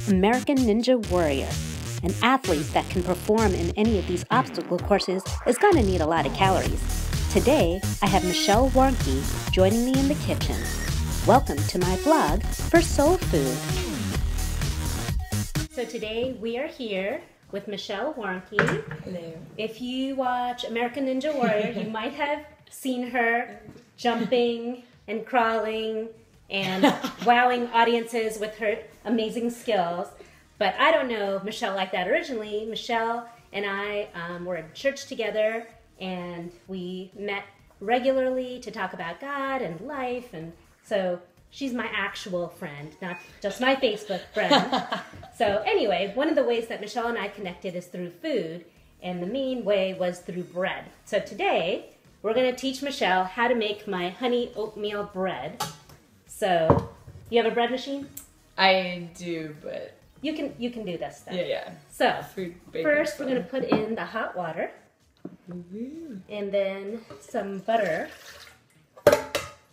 American Ninja Warrior. An athlete that can perform in any of these obstacle courses is going to need a lot of calories. Today, I have Michelle Warnky joining me in the kitchen. Welcome to my vlog for Soul Food. So today we are here with Michelle Warnky. Hello. If you watch American Ninja Warrior, you might have seen her jumping and crawling and wowing audiences with her amazing skills. But I don't know Michelle like that. Originally, Michelle and I were in church together, and we met regularly to talk about God and life, and so she's my actual friend, not just my Facebook friend. So anyway, one of the ways that Michelle and I connected is through food, and the main way was through bread. So today, we're going to teach Michelle how to make my honey oatmeal bread. So, you have a bread machine? I do, but You can do this stuff. yeah. So, Food, first we're going to put in the hot water, and then some butter.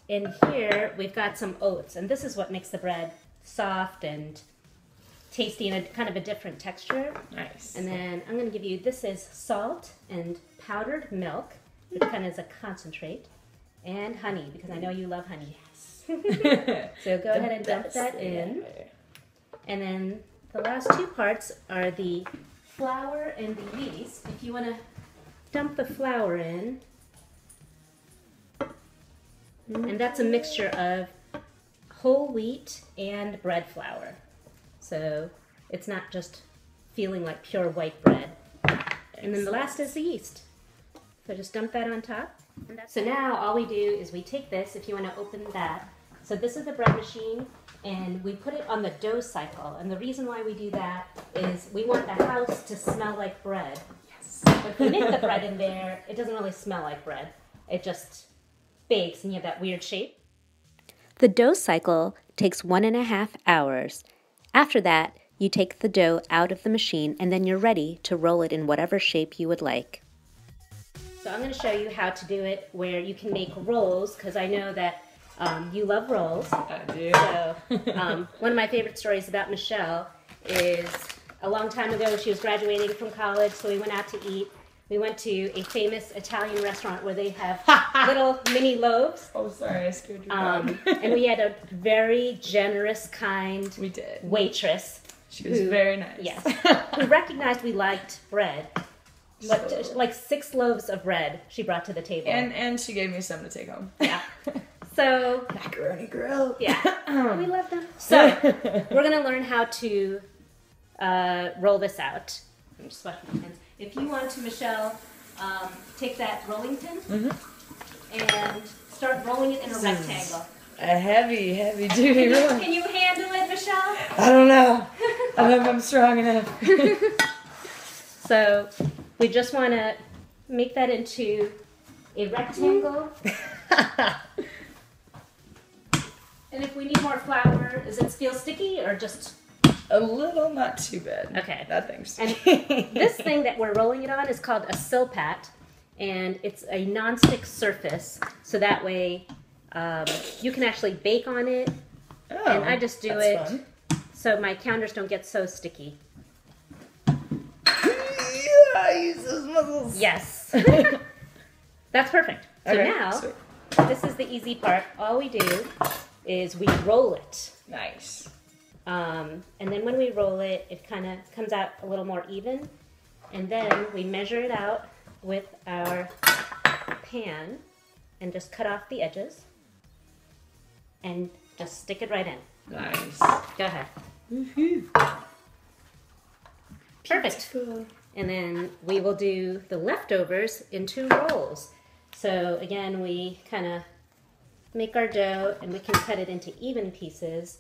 In here, we've got some oats, and this is what makes the bread soft and tasty and kind of a different texture. Nice. And then I'm going to give you, this is salt and powdered milk, which kind of is a concentrate, and honey, because I know you love honey. So go ahead and dump that in. And then the last two parts are the flour and the yeast. If you want to dump the flour in, and that's a mixture of whole wheat and bread flour. So it's not just feeling like pure white bread. And then the last is the yeast. So just dump that on top. So now all we do is we take this, if you want to open that. So this is the bread machine, and we put it on the dough cycle. And the reason why we do that is we want the house to smell like bread. Yes. But if we make the bread in there, it doesn't really smell like bread. It just bakes and you have that weird shape. The dough cycle takes 1.5 hours. After that, you take the dough out of the machine, and then you're ready to roll it in whatever shape you would like. So I'm going to show you how to do it where you can make rolls, because I know that you love rolls. I do. So one of my favorite stories about Michelle is a long time ago, she was graduating from college, so we went out to eat. We went to a famous Italian restaurant where they have little mini loaves. Oh, sorry, I scared you. Dog. And we had a very generous, kind waitress. She was very nice. Yes. Who recognized we liked bread. But like 6 loaves of bread she brought to the table. And she gave me some to take home. Yeah. So macaroni grill. Yeah. We love them. So we're going to learn how to roll this out. I'm just washing my hands. If you want to, Michelle, take that rolling pin and start rolling it in a rectangle. A heavy duty roll. Can you handle it, Michelle? I don't know. I don't know if I'm strong enough. So we just want to make that into a rectangle. And if we need more flour, does it feel sticky or just... A little, not too bad. Okay. That thing's... And this thing that we're rolling it on is called a silpat, and it's a non-stick surface, so that way you can actually bake on it. Oh, and I just do it fun. So my counters don't get so sticky. I use those muscles. Yes. That's perfect. So okay, now, sweet. This is the easy part. All we do is we roll it. Nice. And then when we roll it, it kind of comes out a little more even. And then we measure it out with our pan and just cut off the edges. And just stick it right in. Nice. Go ahead. Perfect. Beautiful. And then we will do the leftovers into rolls. So again, we kind of make our dough and we can cut it into even pieces.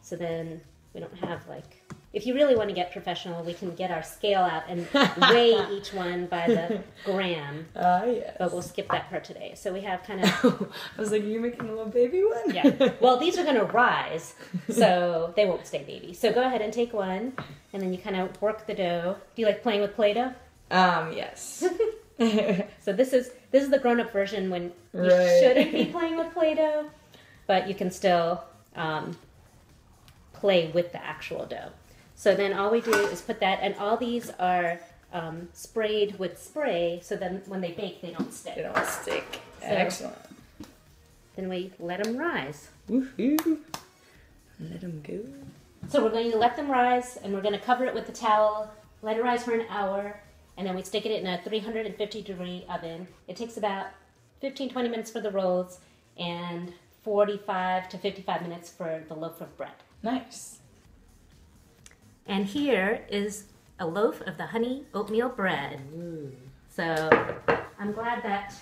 So then we don't have like, if you really want to get professional, we can get our scale out and weigh each one by the gram. Yes. But we'll skip that part today. So we have kind of... I was like, you're making a little baby one? Yeah. Well, these are going to rise, so they won't stay baby. So go ahead and take one, and then you kind of work the dough. Do you like playing with Play-Doh? Yes. So this is the grown-up version when you shouldn't be playing with Play-Doh, but you can still play with the actual dough. So then all we do is put that, and all these are sprayed with spray, so then when they bake, they don't stick. They don't stick. So, Excellent. Then we let them rise. Woohoo! Let them go. So we're going to let them rise, and we're going to cover it with a towel, let it rise for an hour, and then we stick it in a 350-degree oven. It takes about 15-20 minutes for the rolls, and 45 to 55 minutes for the loaf of bread. Nice. And here is a loaf of the honey oatmeal bread. Ooh. So I'm glad that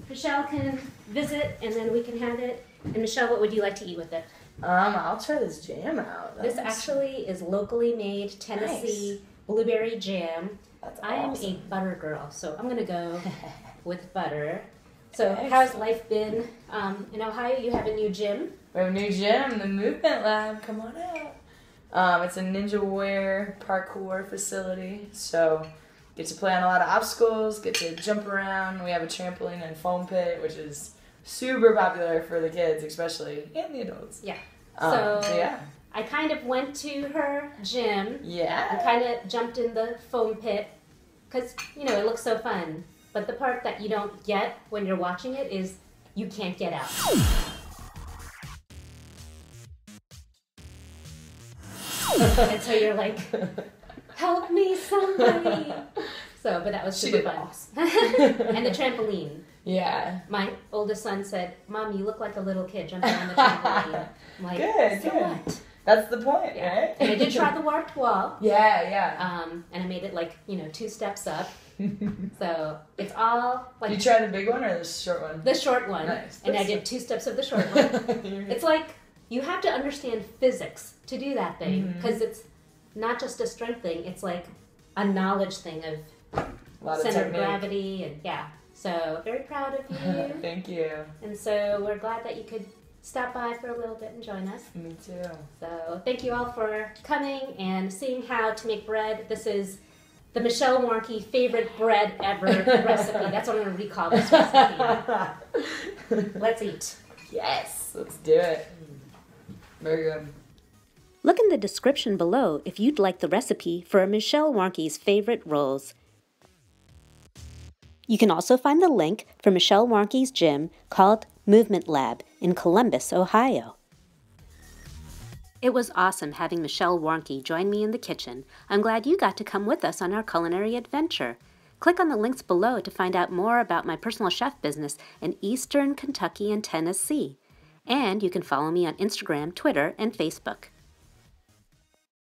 Michelle can visit, and then we can have it. And Michelle, what would you like to eat with it? I'll try this jam out. This actually is locally made Tennessee blueberry jam. That's I am awesome. a butter girl, so I'm gonna go with butter. So Excellent. how's life been in Ohio? You have a new gym. We have a new gym, the Movement Lab. Come on out. It's a ninja warrior parkour facility, so get to play on a lot of obstacles, get to jump around. We have a trampoline and foam pit, which is super popular for the kids, especially, and the adults. Yeah. So yeah. I kind of went to her gym. Yeah. And kind of jumped in the foam pit because, you know, it looks so fun. But the part that you don't get when you're watching it is you can't get out. And so you're like, help me, somebody. So, but that was super fun. Awesome. And the trampoline. Yeah. My oldest son said, Mom, you look like a little kid jumping on the trampoline. I'm like, Good, so good. what? That's the point, right? And I did try the warped wall. Yeah. And I made it like, 2 steps up. So it's all like... You try the big one or the short one? The short one. Nice. And I did 2 steps of the short one. It's like, you have to understand physics to do that thing. Because it's not just a strength thing. It's like a knowledge thing of center of gravity. And yeah. So very proud of you. Thank you. And so we're glad that you could stop by for a little bit and join us. Me too. So thank you all for coming and seeing how to make bread. This is the Michelle Warnky favorite bread ever recipe. That's what I'm going to recall this recipe. Let's eat. Yes, let's do it. Very good. Look in the description below if you'd like the recipe for Michelle Warnky's favorite rolls. You can also find the link for Michelle Warnky's gym called Movement Lab in Columbus, Ohio. It was awesome having Michelle Warnky join me in the kitchen. I'm glad you got to come with us on our culinary adventure. Click on the links below to find out more about my personal chef business in Eastern Kentucky and Tennessee. And you can follow me on Instagram, Twitter, and Facebook.